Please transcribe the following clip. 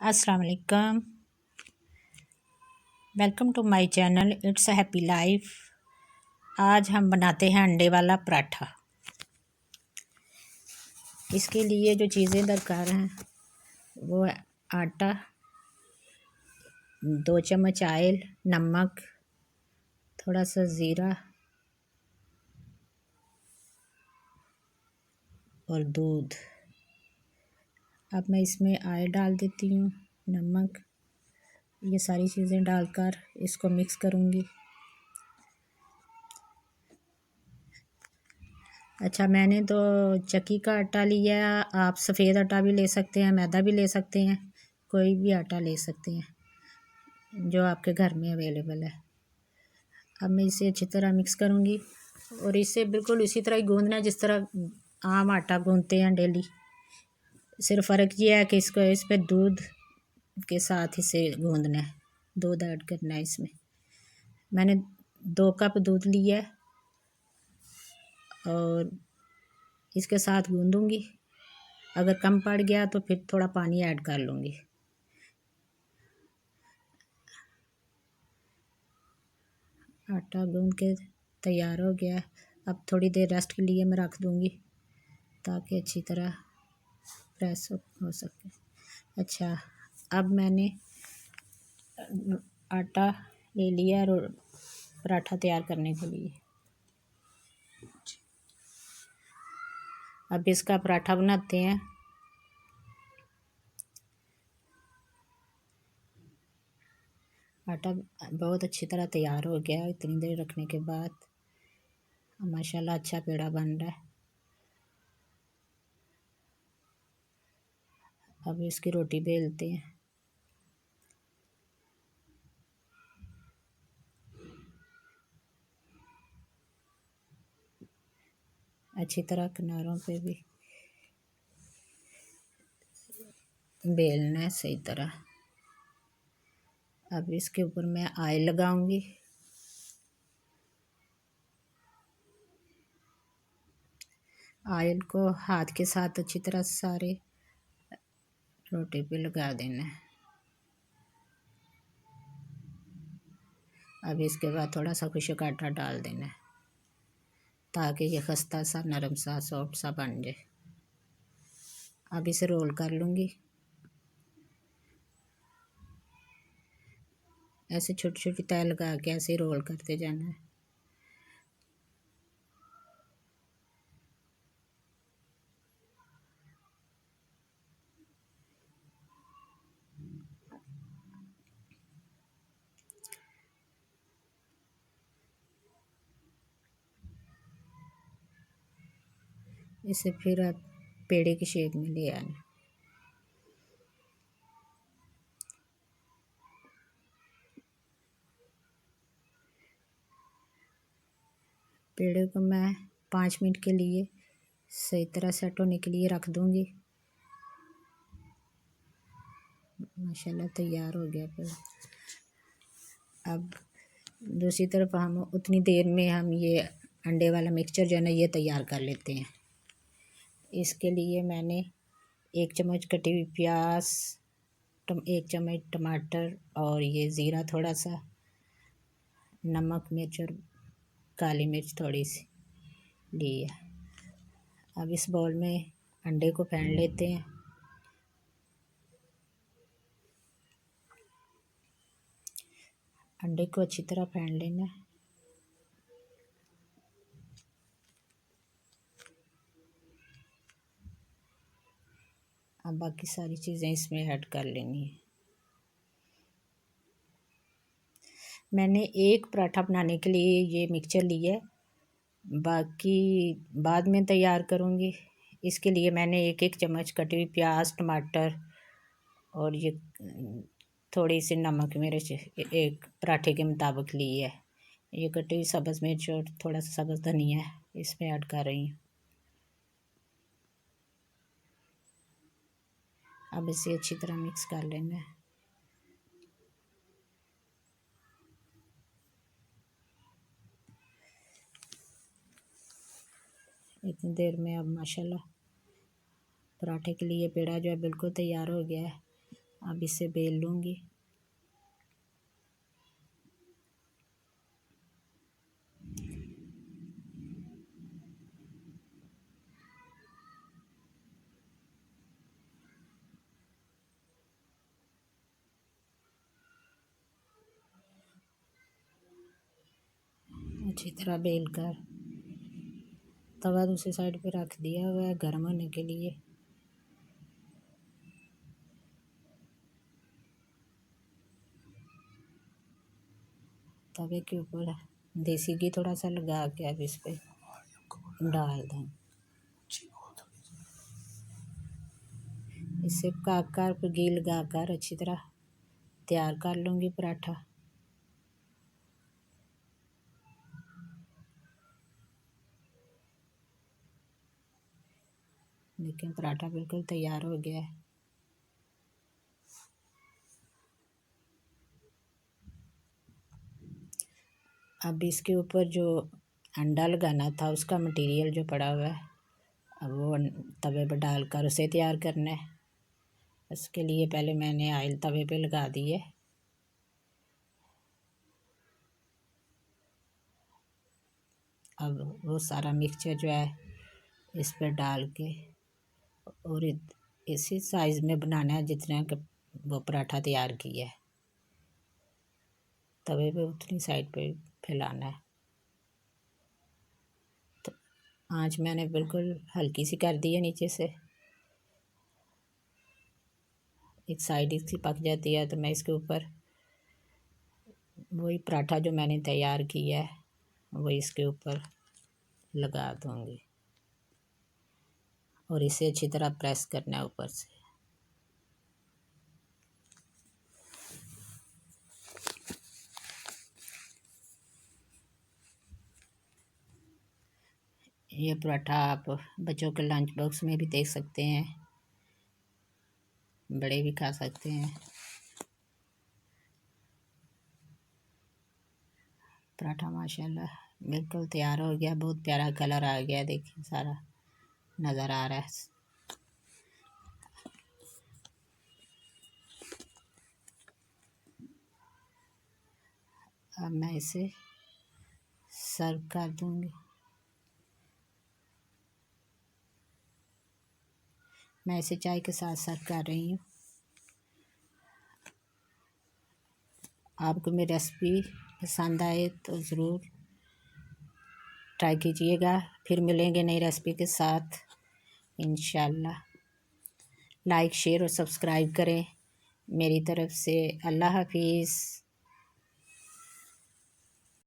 अस्सलाम वालेकुम। Welcome to my channel it's a happy life. आज हम बनाते हैं अंडे वाला पराठा। इसके लिए जो चीज़ें दरकार हैं वो है आटा, 2 चम्मच ऑयल, नमक, थोड़ा सा ज़ीरा और दूध। अब मैं इसमें ऑयल डाल देती हूँ, नमक, ये सारी चीज़ें डालकर इसको मिक्स करूँगी। अच्छा, मैंने तो चक्की का आटा लिया। आप सफ़ेद आटा भी ले सकते हैं, मैदा भी ले सकते हैं, कोई भी आटा ले सकते हैं जो आपके घर में अवेलेबल है। अब मैं इसे अच्छी तरह मिक्स करूँगी और इसे बिल्कुल इसी तरह ही गूँदना है जिस तरह आम आटा गूँदते हैं डेली। सिर्फ फ़र्क ये है कि इसको इस पर दूध के साथ इसे गूँदना है, दूध ऐड करना है इसमें। मैंने 2 कप दूध लिया है और इसके साथ गूँदूँगी। अगर कम पड़ गया तो फिर थोड़ा पानी ऐड कर लूँगी। आटा गूँद के तैयार हो गया। अब थोड़ी देर रेस्ट के लिए मैं रख दूँगी ताकि अच्छी तरह प्रेस हो सके। अच्छा, अब मैंने आटा ले लिया और पराठा तैयार करने के लिए। अब इसका पराठा बनाते हैं। आटा बहुत अच्छी तरह तैयार हो गया इतनी देर रखने के बाद। माशाल्लाह अच्छा पेड़ा बन रहा है। अब इसकी रोटी बेलते हैं। अच्छी तरह किनारों पे भी बेलना है सही तरह। अब इसके ऊपर मैं ऑयल लगाऊंगी। ऑयल को हाथ के साथ अच्छी तरह सारे रोटी पे लगा देना है। अब इसके बाद थोड़ा सा खुशक आटा डाल देना है ताकि ये खस्ता सा नरम सा सॉफ्ट सा बन जाए। अब इसे रोल कर लूँगी। ऐसे छोटी छोटी तय लगा के ऐसे रोल करते जाना है। इसे फिर आप पेड़े की शेप में ले आना। पेड़े को मैं 5 मिनट के लिए सही तरह सेट होने के लिए रख दूँगी। माशाल्लाह तैयार हो गया पेड़ा। अब दूसरी तरफ हम उतनी देर में हम ये अंडे वाला मिक्सचर जो है ना ये तैयार कर लेते हैं। इसके लिए मैंने 1 चम्मच कटी हुई प्याज, 1 चम्मच टमाटर और ये ज़ीरा थोड़ा सा, नमक, मिर्च और काली मिर्च थोड़ी सी ली है। अब इस बाउल में अंडे को फेंट लेते हैं। अंडे को अच्छी तरह फेंट लेना है। अब बाकी सारी चीज़ें इसमें ऐड कर लेनी है। मैंने एक पराठा बनाने के लिए ये मिक्सचर लिया है, बाकी बाद में तैयार करूँगी। इसके लिए मैंने 1 चम्मच कटी हुई प्याज, टमाटर और ये थोड़ी सी नमक मिर्च एक पराठे के मुताबिक ली है। ये कटी हुई सब्ज़ मिर्च और थोड़ा सा सब्ज़ धनिया इसमें ऐड कर रही हूँ। अब इसे अच्छी तरह मिक्स कर लेना है। इतनी देर में अब माशाल्लाह पराठे के लिए पेड़ा जो है बिल्कुल तैयार हो गया है। अब इसे बेल लूँगी। अच्छी तरह बेल कर तवा दूसरी साइड पे रख दिया हुआ है गर्म होने के लिए। तवे के ऊपर देसी घी थोड़ा सा लगा के अब इस पे डाल दें। इसे काकर पर घी लगा कर अच्छी तरह तैयार कर लूँगी पराठा। लेकिन पराठा बिल्कुल तैयार हो गया है। अब इसके ऊपर जो अंडा लगाना था उसका मटेरियल जो पड़ा हुआ है अब वो तवे पर डालकर उसे तैयार करना है। उसके लिए पहले मैंने ऑयल तवे पे लगा दी है। अब वो सारा मिक्सचर जो है इस पर डाल के और इसी साइज़ में बनाना है जितना वो पराठा तैयार किया है। तवे पे उतनी साइड पे फैलाना है। तो आँच मैंने बिल्कुल हल्की सी कर दी है नीचे से। एक साइड इसकी पक जाती है तो मैं इसके ऊपर वही पराठा जो मैंने तैयार किया है वो इसके ऊपर लगा दूँगी और इसे अच्छी तरह प्रेस करना है ऊपर से। ये पराठा आप बच्चों के लंच बॉक्स में भी दे सकते हैं, बड़े भी खा सकते हैं। पराठा माशाल्लाह बिल्कुल तैयार हो गया। बहुत प्यारा कलर आ गया, देखिए सारा नज़र आ रहा है। अब मैं इसे सर्व कर दूँगी। मैं इसे चाय के साथ सर्व कर रही हूँ। आपको मेरी रेसिपी पसंद आए तो ज़रूर ट्राई कीजिएगा। फिर मिलेंगे नई रेसिपी के साथ इंशाल्लाह। लाइक शेयर और सब्सक्राइब करें मेरी तरफ से। अल्लाह हाफिज़।